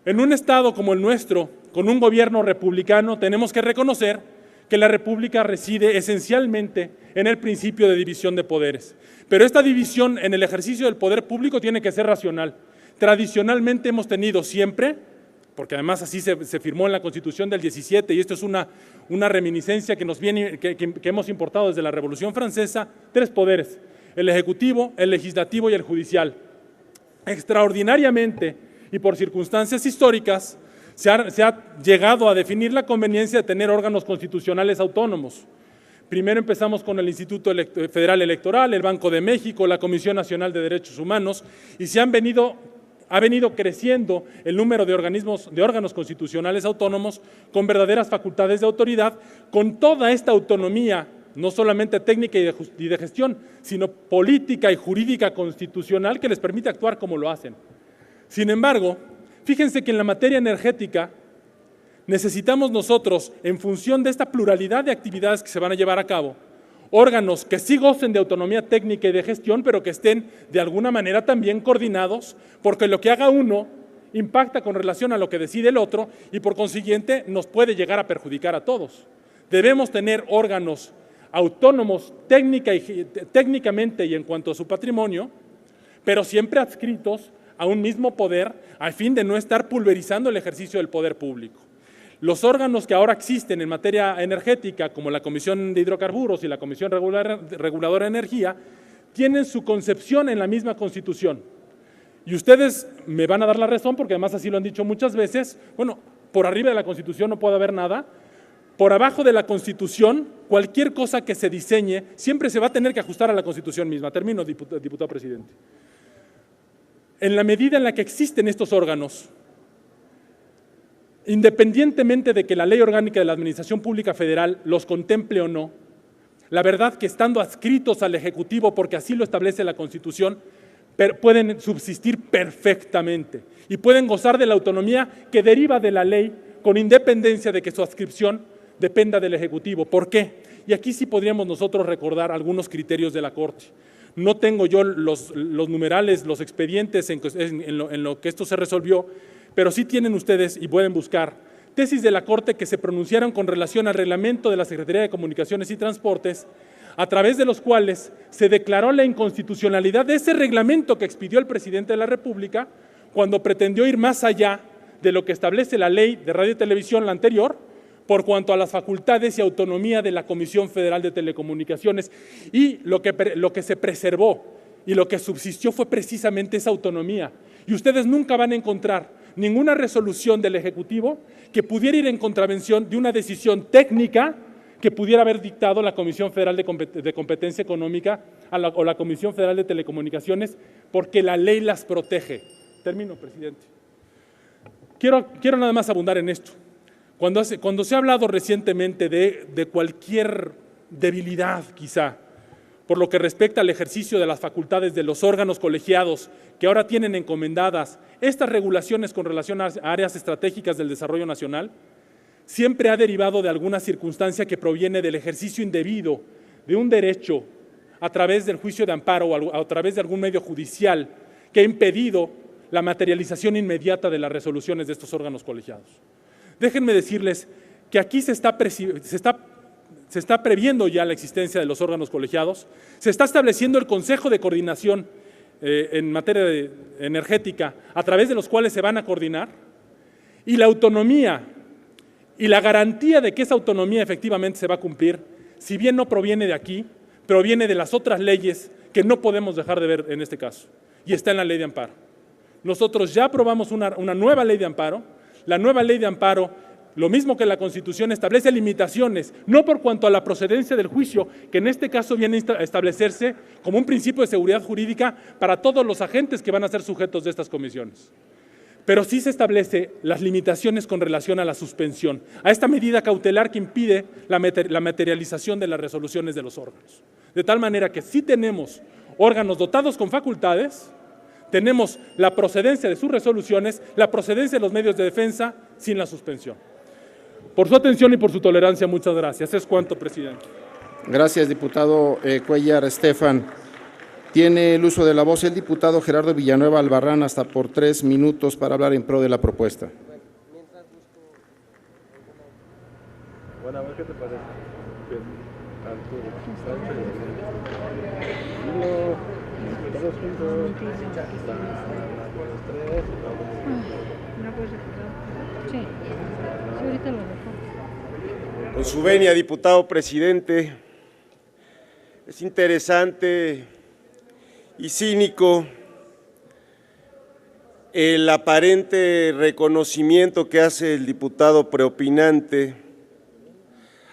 En un Estado como el nuestro, con un gobierno republicano, tenemos que reconocer que la República reside esencialmente en el principio de división de poderes. Pero esta división en el ejercicio del poder público tiene que ser racional. Tradicionalmente hemos tenido siempre, porque además así se firmó en la Constitución del 17, y esto es una reminiscencia que hemos importado desde la Revolución Francesa, 3 poderes: el Ejecutivo, el Legislativo y el Judicial. Extraordinariamente, y por circunstancias históricas, se ha llegado a definir la conveniencia de tener órganos constitucionales autónomos. Primero empezamos con el Instituto Federal Electoral, el Banco de México, la Comisión Nacional de Derechos Humanos, y ha venido creciendo el número de órganos constitucionales autónomos con verdaderas facultades de autoridad, con toda esta autonomía, no solamente técnica y de gestión, sino política y jurídica constitucional que les permite actuar como lo hacen. Sin embargo, fíjense que en la materia energética necesitamos nosotros, en función de esta pluralidad de actividades que se van a llevar a cabo, órganos que sí gocen de autonomía técnica y de gestión, pero que estén de alguna manera también coordinados, porque lo que haga uno impacta con relación a lo que decide el otro y por consiguiente nos puede llegar a perjudicar a todos. Debemos tener órganos autónomos técnicamente y en cuanto a su patrimonio, pero siempre adscritos a un mismo poder a fin de no estar pulverizando el ejercicio del poder público. Los órganos que ahora existen en materia energética, como la Comisión de Hidrocarburos y la Comisión Reguladora de Energía, tienen su concepción en la misma Constitución. Y ustedes me van a dar la razón, porque además así lo han dicho muchas veces, bueno, por arriba de la Constitución no puede haber nada, por abajo de la Constitución, cualquier cosa que se diseñe siempre se va a tener que ajustar a la Constitución misma. Termino, diputado presidente. En la medida en la que existen estos órganos, independientemente de que la Ley Orgánica de la Administración Pública Federal los contemple o no, la verdad que estando adscritos al Ejecutivo, porque así lo establece la Constitución, pueden subsistir perfectamente y pueden gozar de la autonomía que deriva de la ley, con independencia de que su adscripción dependa del Ejecutivo. ¿Por qué? Y aquí sí podríamos nosotros recordar algunos criterios de la Corte. No tengo yo los numerales, los expedientes en lo que esto se resolvió, pero sí tienen ustedes y pueden buscar tesis de la Corte que se pronunciaron con relación al reglamento de la Secretaría de Comunicaciones y Transportes, a través de los cuales se declaró la inconstitucionalidad de ese reglamento que expidió el presidente de la República cuando pretendió ir más allá de lo que establece la Ley de Radio y Televisión, la anterior, por cuanto a las facultades y autonomía de la Comisión Federal de Telecomunicaciones. Y lo que se preservó y lo que subsistió fue precisamente esa autonomía. Y ustedes nunca van a encontrar ninguna resolución del Ejecutivo que pudiera ir en contravención de una decisión técnica que pudiera haber dictado la Comisión Federal de Competencia Económica o la Comisión Federal de Telecomunicaciones, porque la ley las protege. Termino, presidente. Quiero nada más abundar en esto. Cuando se ha hablado recientemente de cualquier debilidad, quizá, por lo que respecta al ejercicio de las facultades de los órganos colegiados que ahora tienen encomendadas estas regulaciones con relación a áreas estratégicas del desarrollo nacional, siempre ha derivado de alguna circunstancia que proviene del ejercicio indebido de un derecho a través del juicio de amparo o a través de algún medio judicial que ha impedido la materialización inmediata de las resoluciones de estos órganos colegiados. Déjenme decirles que aquí se está previendo ya la existencia de los órganos colegiados, se está estableciendo el Consejo de Coordinación en materia energética, a través de los cuales se van a coordinar, y la autonomía y la garantía de que esa autonomía efectivamente se va a cumplir, si bien no proviene de aquí, proviene de las otras leyes que no podemos dejar de ver en este caso, y está en la Ley de Amparo. Nosotros ya aprobamos una nueva Ley de Amparo. La nueva Ley de Amparo, lo mismo que la Constitución, establece limitaciones, no por cuanto a la procedencia del juicio, que en este caso viene a establecerse como un principio de seguridad jurídica para todos los agentes que van a ser sujetos de estas comisiones. Pero sí se establece las limitaciones con relación a la suspensión, a esta medida cautelar que impide la materialización de las resoluciones de los órganos. De tal manera que sí tenemos órganos dotados con facultades, tenemos la procedencia de sus resoluciones, la procedencia de los medios de defensa sin la suspensión. Por su atención y por su tolerancia, muchas gracias. Es cuanto, presidente. Gracias, diputado Cuéllar Estefan. Tiene el uso de la voz el diputado Gerardo Villanueva Albarrán, hasta por 3 minutos para hablar en pro de la propuesta. Bueno, a ver qué te parece. Todos juntos. Sí, ahorita lo dejo. Con su venia, diputado presidente, es interesante y cínico el aparente reconocimiento que hace el diputado preopinante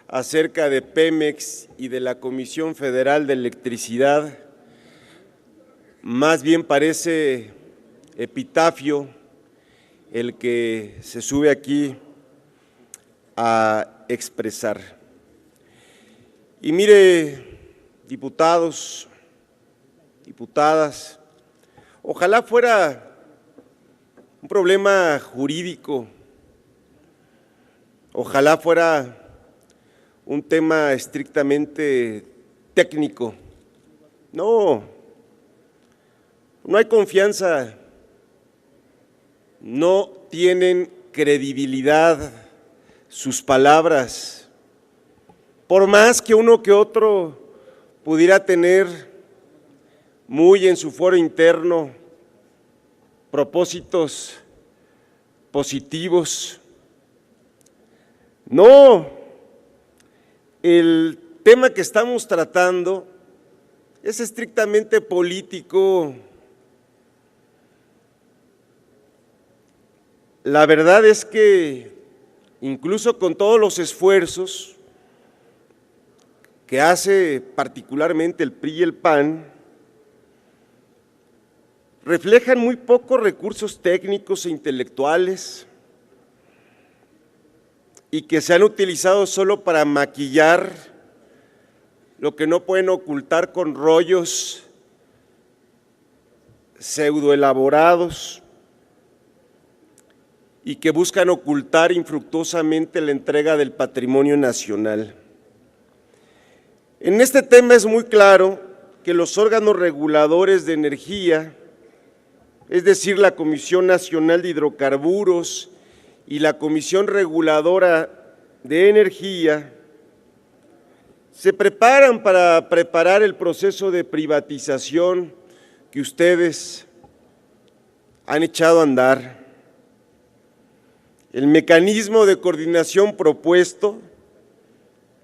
acerca de Pemex y de la Comisión Federal de Electricidad. Más bien parece epitafio el que se sube aquí a expresar. Y mire, diputados, diputadas, ojalá fuera un problema jurídico, Ojalá fuera un tema estrictamente técnico. No hay confianza, no tienen credibilidad sus palabras. Por más que uno que otro pudiera tener muy en su foro interno propósitos positivos, no, el tema que estamos tratando es estrictamente político. La verdad es que incluso con todos los esfuerzos que hace particularmente el PRI y el PAN, reflejan muy pocos recursos técnicos e intelectuales y que se han utilizado solo para maquillar lo que no pueden ocultar con rollos pseudoelaborados y que buscan ocultar infructuosamente la entrega del patrimonio nacional. En este tema es muy claro que los órganos reguladores de energía, es decir, la Comisión Nacional de Hidrocarburos y la Comisión Reguladora de Energía, se preparan para preparar el proceso de privatización que ustedes han echado a andar. El mecanismo de coordinación propuesto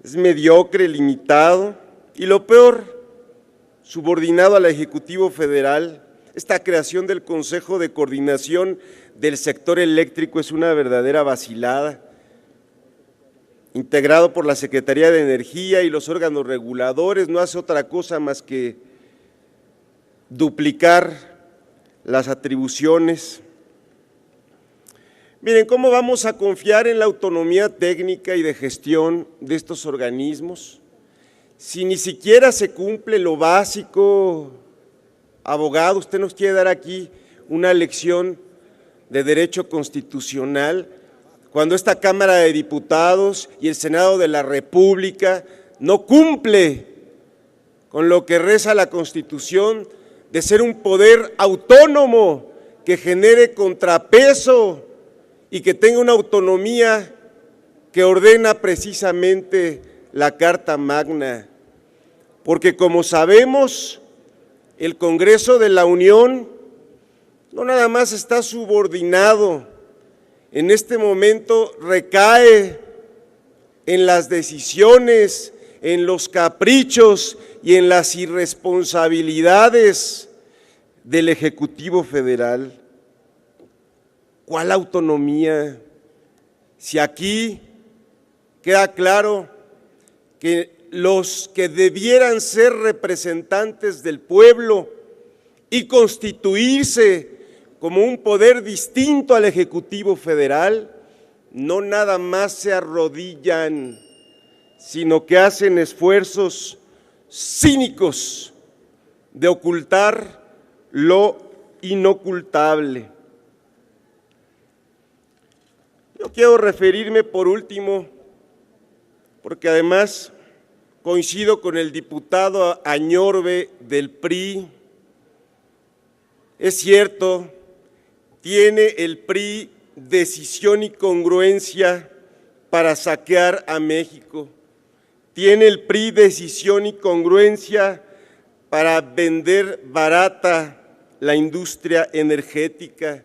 es mediocre, limitado y lo peor, subordinado al Ejecutivo Federal. Esta creación del Consejo de Coordinación del Sector Eléctrico es una verdadera vacilada, integrado por la Secretaría de Energía y los órganos reguladores, no hace otra cosa más que duplicar las atribuciones. Miren, ¿cómo vamos a confiar en la autonomía técnica y de gestión de estos organismos si ni siquiera se cumple lo básico? Abogado, usted nos quiere dar aquí una lección de derecho constitucional cuando esta Cámara de Diputados y el Senado de la República no cumple con lo que reza la Constitución de ser un poder autónomo que genere contrapeso y que tenga una autonomía que ordena precisamente la Carta Magna. Porque como sabemos, el Congreso de la Unión no nada más está subordinado, en este momento recae en las decisiones, en los caprichos y en las irresponsabilidades del Ejecutivo Federal. ¿Cuál autonomía? Si aquí queda claro que los que debieran ser representantes del pueblo y constituirse como un poder distinto al Ejecutivo Federal, no nada más se arrodillan, sino que hacen esfuerzos cínicos de ocultar lo inocultable. Yo quiero referirme por último, porque además coincido con el diputado Añorbe del PRI. Es cierto, tiene el PRI decisión y congruencia para saquear a México. Tiene el PRI decisión y congruencia para vender barata la industria energética.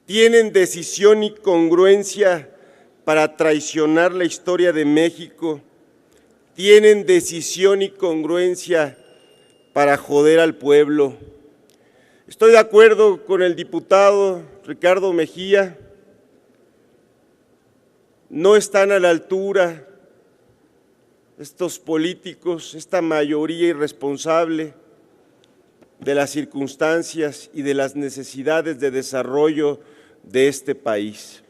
Tienen decisión y congruencia para traicionar la historia de México. Tienen decisión y congruencia para joder al pueblo. Estoy de acuerdo con el diputado Ricardo Mejía, no están a la altura estos políticos, esta mayoría irresponsable de las circunstancias y de las necesidades de desarrollo de este país.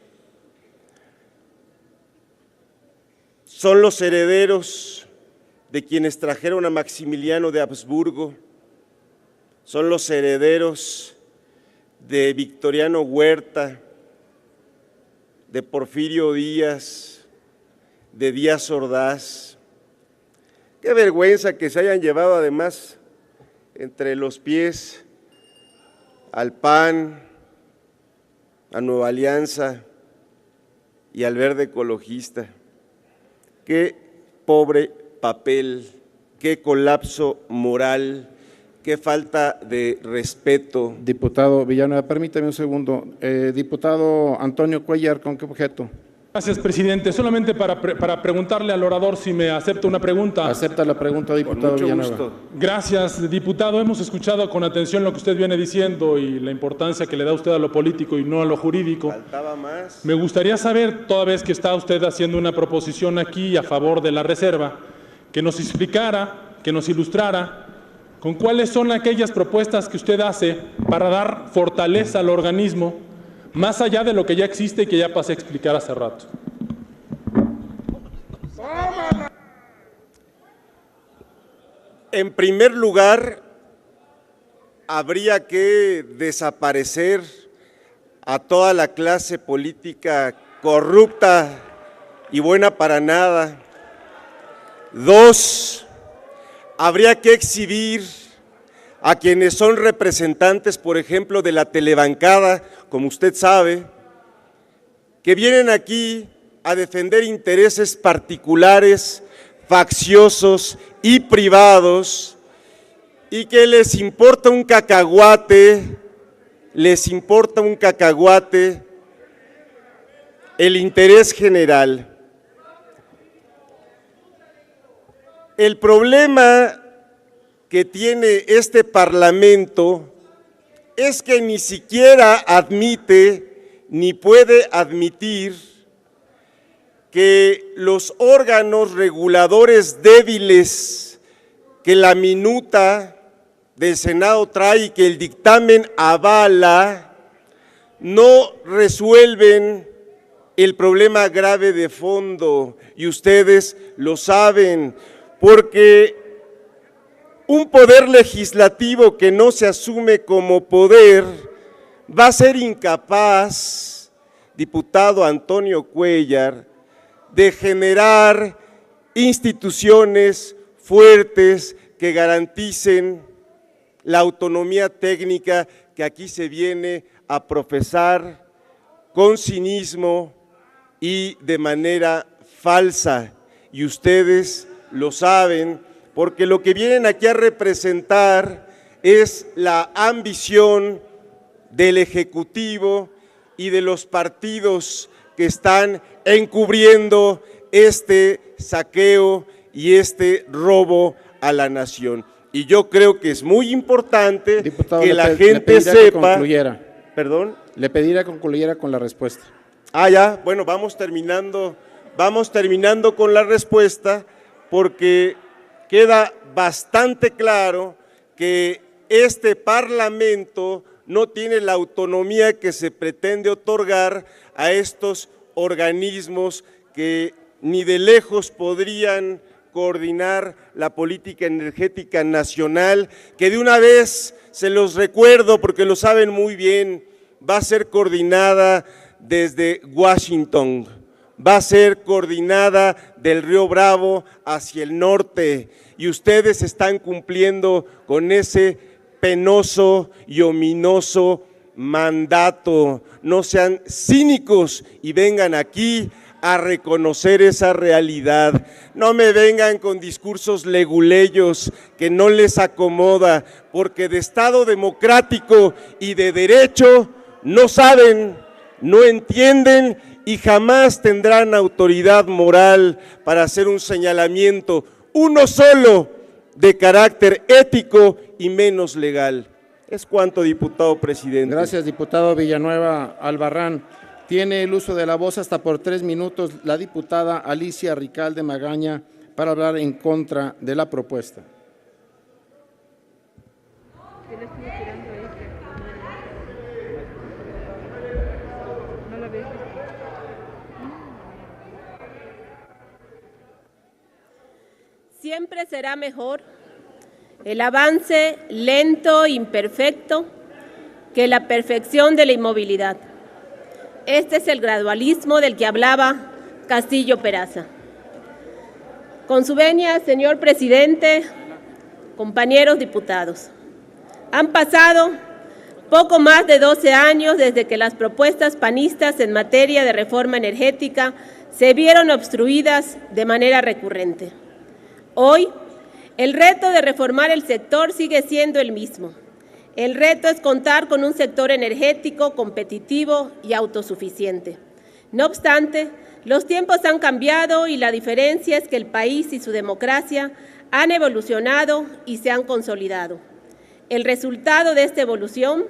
Son los herederos de quienes trajeron a Maximiliano de Habsburgo, son los herederos de Victoriano Huerta, de Porfirio Díaz, de Díaz Ordaz. Qué vergüenza que se hayan llevado además entre los pies al PAN, a Nueva Alianza y al Verde Ecologista. Qué pobre papel, qué colapso moral, qué falta de respeto. Diputado Villanueva, permítame un segundo. Diputado Antonio Cuellar, ¿con qué objeto? Gracias, presidente. Solamente para preguntarle al orador si me acepta una pregunta. Acepta la pregunta, diputado Villanueva. Gusto. Gracias, diputado. Hemos escuchado con atención lo que usted viene diciendo y la importancia que le da usted a lo político y no a lo jurídico. Faltaba más. Me gustaría saber, toda vez que está usted haciendo una proposición aquí a favor de la reserva, que nos explicara, que nos ilustrara con cuáles son aquellas propuestas que usted hace para dar fortaleza al organismo, más allá de lo que ya existe y que ya pasé a explicar hace rato. En primer lugar, habría que desaparecer a toda la clase política corrupta y buena para nada. Dos, habría que exhibir a quienes son representantes, por ejemplo, de la telebancada, como usted sabe, que vienen aquí a defender intereses particulares, facciosos y privados, y que les importa un cacahuate el interés general. El problema que tiene este Parlamento es que ni siquiera admite ni puede admitir que los órganos reguladores débiles que la minuta del Senado trae y que el dictamen avala no resuelven el problema grave de fondo, y ustedes lo saben, porque un poder legislativo que no se asume como poder va a ser incapaz, diputado Antonio Cuellar, de generar instituciones fuertes que garanticen la autonomía técnica que aquí se viene a profesar con cinismo y de manera falsa. Y ustedes lo saben, porque lo que vienen aquí a representar es la ambición del Ejecutivo y de los partidos que están encubriendo este saqueo y este robo a la nación. Y yo creo que es muy importante, diputado, que la gente sepa… ¿Perdón? Le pediría que concluyera con la respuesta. Ya, bueno, vamos terminando con la respuesta, porque queda bastante claro que este Parlamento no tiene la autonomía que se pretende otorgar a estos organismos que ni de lejos podrían coordinar la política energética nacional, que de una vez se los recuerdo porque lo saben muy bien, va a ser coordinada desde Washington, va a ser coordinada del Río Bravo hacia el norte, y ustedes están cumpliendo con ese penoso y ominoso mandato. No sean cínicos y vengan aquí a reconocer esa realidad. No me vengan con discursos leguleyos que no les acomoda, porque de Estado democrático y de derecho no saben, no entienden y jamás tendrán autoridad moral para hacer un señalamiento, uno solo, de carácter ético y menos legal. Es cuanto, diputado presidente. Gracias, diputado Villanueva Albarrán. Tiene el uso de la voz hasta por 3 minutos la diputada Alicia Ricalde Magaña para hablar en contra de la propuesta. Siempre será mejor el avance lento, imperfecto, que la perfección de la inmovilidad. Este es el gradualismo del que hablaba Castillo Peraza. Con su venia, señor presidente, compañeros diputados, han pasado poco más de 12 años desde que las propuestas panistas en materia de reforma energética se vieron obstruidas de manera recurrente. Hoy, el reto de reformar el sector sigue siendo el mismo. El reto es contar con un sector energético competitivo y autosuficiente. No obstante, los tiempos han cambiado y la diferencia es que el país y su democracia han evolucionado y se han consolidado. El resultado de esta evolución